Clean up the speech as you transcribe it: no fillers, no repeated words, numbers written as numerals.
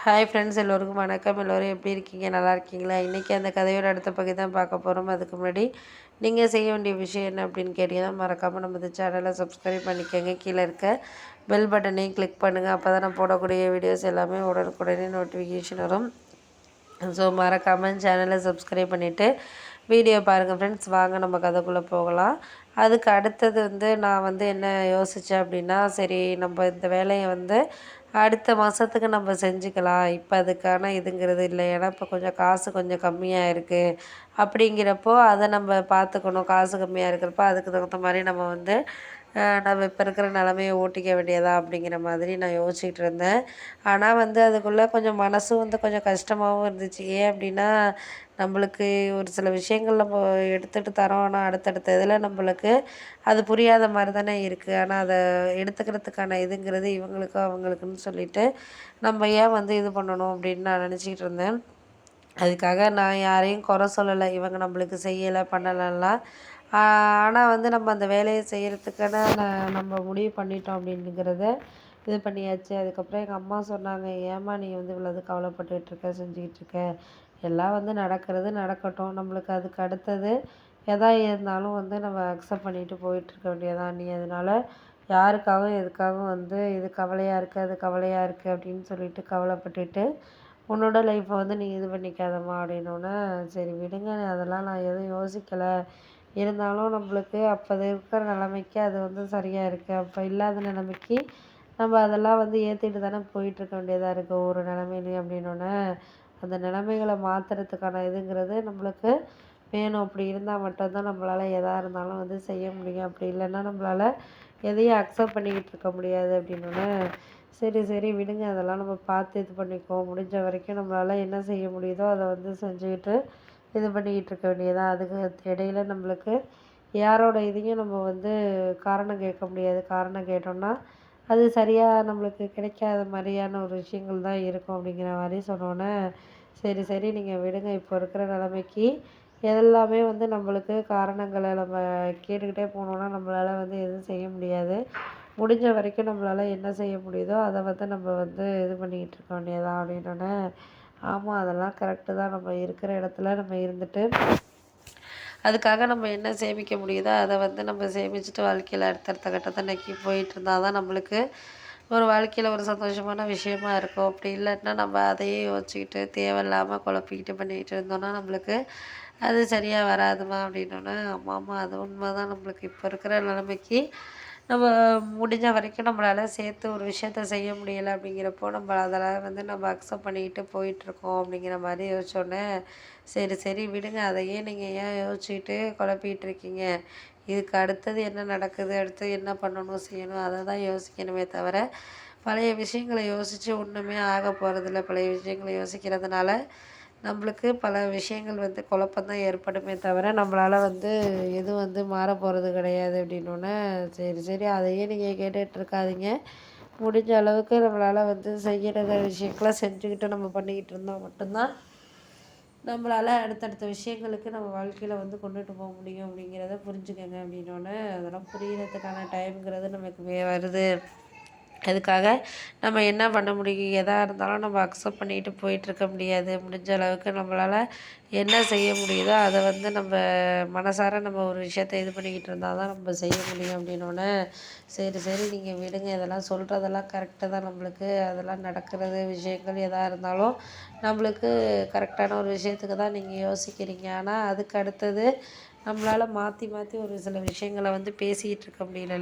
Hi friends, எல்லோருக்கும் வணக்கம். எல்லோரும் எப்படி இருக்கீங்க? நல்லா இருக்கீங்களா? இன்றைக்கி அந்த கதையோட அடுத்த பகுதி தான் பார்க்க போகிறோம். அதுக்கு முன்னாடி நீங்கள் செய்ய வேண்டிய விஷயம் என்ன அப்படின்னு கேட்டிங்கன்னா, மறக்காமல் நம்ம இந்த சேனலை சப்ஸ்கிரைப் பண்ணிக்கோங்க. கீழே இருக்க பெல் பட்டனையும் கிளிக் பண்ணுங்கள். அப்போ தான் நான் போடக்கூடிய வீடியோஸ் எல்லாமே உடனுக்குடனே நோட்டிஃபிகேஷன் வரும். ஸோ மறக்காமல் சேனலை சப்ஸ்கிரைப் பண்ணிவிட்டு வீடியோ பாருங்கள் ஃப்ரெண்ட்ஸ். வாங்க நம்ம கதைக்குள்ளே போகலாம். அதுக்கு அடுத்தது நான் என்ன யோசித்தேன் அப்படின்னா, சரி நம்ம இந்த வேலையை அடுத்த மாதத்துக்கு நம்ம செஞ்சுக்கலாம். இப்போ அதுக்கான இதுங்கிறது இல்லை. ஏன்னா இப்போ கொஞ்சம் காசு கொஞ்சம் கம்மியாக இருக்குது. அப்படிங்கிறப்போ அதை நம்ம பார்த்துக்கணும். காசு கம்மியாக இருக்கிறப்ப அதுக்கு தகுந்த மாதிரி நம்ம இப்போ இருக்கிற நிலமைய ஓட்டிக்க வேண்டியதா அப்படிங்கிற மாதிரி நான் யோசிச்சுட்டு இருந்தேன். ஆனால் அதுக்குள்ளே கொஞ்சம் மனசும் கொஞ்சம் கஷ்டமாகவும் இருந்துச்சு. ஏன் அப்படின்னா, நம்மளுக்கு ஒரு சில விஷயங்கள் நம்ம எடுத்துகிட்டு தரோம். ஆனால் அடுத்தடுத்த இதில் நம்மளுக்கு அது புரியாத மாதிரி தானே இருக்குது. ஆனால் அதை எடுத்துக்கிறதுக்கான இதுங்கிறது இவங்களுக்கு அவங்களுக்குன்னு சொல்லிட்டு நம்ம ஏன் இது பண்ணணும் அப்படின்னு நான் நினச்சிக்கிட்டு இருந்தேன். அதுக்காக நான் யாரையும் குறை சொல்லலை. இவங்க நம்மளுக்கு செய்யலை பண்ணலைலாம். ஆனால் நம்ம அந்த வேலையை செய்கிறதுக்கான நம்ம முடிவு பண்ணிட்டோம் அப்படிங்கிறத இது பண்ணியாச்சு. அதுக்கப்புறம் எங்கள் அம்மா சொன்னாங்க, ஏம்மா நீ இவ்வளவு கவலைப்பட்டுட்ருக்க செஞ்சுக்கிட்டு இருக்க, எல்லாம் நடக்கிறது நடக்கட்டும். நம்மளுக்கு அதுக்கு அடுத்தது எதா இருந்தாலும் நம்ம அக்செப்ட் பண்ணிட்டு போயிட்டுருக்க வேண்டியதான். நீ அதனால் யாருக்காகவும் எதுக்காகவும் இது கவலையாக இருக்குது அது கவலையாக இருக்குது அப்படின்னு சொல்லிட்டு கவலைப்பட்டுட்டு உன்னோட லைஃப்பை நீ இது பண்ணிக்காதம்மா அப்படின்னோடனே, சரி விடுங்க, அதெல்லாம் நான் எதுவும் யோசிக்கலை. இருந்தாலும் நம்மளுக்கு அப்போ இருக்கிற நிலைமைக்கு அது சரியாக இருக்குது. அப்போ இல்லாத நிலைமைக்கு நம்ம அதெல்லாம் ஏற்றிட்டு தானே போயிட்டுருக்க வேண்டியதாக இருக்குது ஒவ்வொரு நிலமையிலையும் அப்படின்னோடனே, அந்த நிலைமைகளை மாற்றுறதுக்கான இதுங்கிறது நம்மளுக்கு வேணும். அப்படி இருந்தால் மட்டும்தான் நம்மளால் எதாக இருந்தாலும் செய்ய முடியும். அப்படி இல்லைன்னா நம்மளால் எதையும் அக்செப்ட் பண்ணிக்கிட்டு இருக்க முடியாது அப்படின்னோடனே, சரி சரி விடுங்க, அதெல்லாம் நம்ம பார்த்து இது பண்ணிக்குவோம். முடிஞ்ச வரைக்கும் நம்மளால் என்ன செய்ய முடியுதோ அதை செஞ்சுக்கிட்டு இது பண்ணிக்கிட்டு இருக்க வேண்டியதான். அதுக்கு இடையில நம்மளுக்கு யாரோட இதையும் நம்ம காரணம் கேட்க முடியாது. காரணம் கேட்டோம்னா அது சரியாக நம்மளுக்கு கிடைக்காத மாதிரியான ஒரு விஷயங்கள் தான் இருக்கும் அப்படிங்கிற மாதிரி சொன்னோன்னே, சரி சரி நீங்கள் விடுங்க, இப்போ இருக்கிற நிலைமைக்கு எல்லாமே நம்மளுக்கு காரணங்களை நம்ம கேட்டுக்கிட்டே போனோம்னா நம்மளால் எதுவும் செய்ய முடியாது. முடிஞ்ச வரைக்கும் நம்மளால் என்ன செய்ய முடியுதோ அதை நம்ம இது பண்ணிக்கிட்டு இருக்க வேண்டியதான் அப்படின்னோடனே, ஆமாம் அதெல்லாம் கரெக்டு தான். நம்ம இருக்கிற இடத்துல நம்ம இருந்துட்டு அதுக்காக நம்ம என்ன சேமிக்க முடியுதோ அதை நம்ம சேமிச்சுட்டு வாழ்க்கையில் அடுத்தடுத்த கட்டத்தை நோக்கி போயிட்டு இருந்தால் தான் நம்மளுக்கு ஒரு வாழ்க்கையில் ஒரு சந்தோஷமான விஷயமா இருக்கும். அப்படி இல்லாட்டினா நம்ம அதையே யோசிச்சுக்கிட்டு தேவையில்லாமல் குழப்பிக்கிட்டு பண்ணிக்கிட்டு இருந்தோம்னா நம்மளுக்கு அது சரியாக வராதுமா அப்படின்னோடனே, ஆமாம் அது உண்மை தான். நம்மளுக்கு இப்போ இருக்கிற நிலைமைக்கு நம்ம முடிஞ்ச வரைக்கும் நம்மளால் சேர்த்து ஒரு விஷயத்த செய்ய முடியலை அப்படிங்கிறப்போ நம்ம அதெல்லாம் நம்ம அக்செப்ட் பண்ணிக்கிட்டு போயிட்டுருக்கோம் அப்படிங்கிற மாதிரி யோசிச்சோன்னே, சரி சரி விடுங்க, அதையே நீங்கள் ஏன் யோசிச்சுக்கிட்டு குழப்பிகிட்டு இருக்கீங்க. இதுக்கு அடுத்தது என்ன நடக்குது, அடுத்து என்ன பண்ணணும் செய்யணும் அதை தான் யோசிக்கணுமே தவிர பழைய விஷயங்களை யோசித்து ஒன்றுமே ஆக போகிறதில்ல. பழைய விஷயங்களை யோசிக்கிறதுனால நம்மளுக்கு பல விஷயங்கள் குழப்பந்தான் ஏற்படுமே தவிர நம்மளால் எதுவும் மாற போகிறது கிடையாது அப்படின்னோடனே, சரி சரி அதையே நீங்கள் கேட்டுட்ருக்காதீங்க. முடிஞ்ச அளவுக்கு நம்மளால் செய்கிற விஷயங்களை செஞ்சுக்கிட்டு நம்ம பண்ணிக்கிட்டு இருந்தால் மட்டும்தான் நம்மளால் அடுத்தடுத்த விஷயங்களுக்கு நம்ம வாழ்க்கையில் கொண்டுட்டு போக முடியும் அப்படிங்கிறத புரிஞ்சுக்கங்க அப்படின்னோடனே, அதெல்லாம் புரிகிறதுக்கான டைம்ங்கிறது நமக்கு வருது. அதுக்காக நம்ம என்ன பண்ண முடியும்? எதாக இருந்தாலும் நம்ம அக்செப்ட் பண்ணிட்டு போயிட்டுருக்க முடியாது. முடிஞ்ச அளவுக்கு நம்மளால் என்ன செய்ய முடியுதோ அதை நம்ம மனசார நம்ம ஒரு விஷயத்த இது பண்ணிக்கிட்டு இருந்தால் தான் நம்ம செய்ய முடியும் அப்படின்னோடனே, சரி சரி நீங்கள் விடுங்க, இதெல்லாம் சொல்கிறதெல்லாம் கரெக்டு தான். நம்மளுக்கு அதெல்லாம் நடக்கிறது விஷயங்கள் எதாக இருந்தாலும் நம்மளுக்கு கரெக்டான ஒரு விஷயத்துக்கு தான் நீங்கள் யோசிக்கிறீங்க. ஆனால் அதுக்கு அடுத்தது நம்மளால் மாற்றி மாற்றி ஒரு சில விஷயங்களை பேசிக்கிட்டு இருக்க முடியல.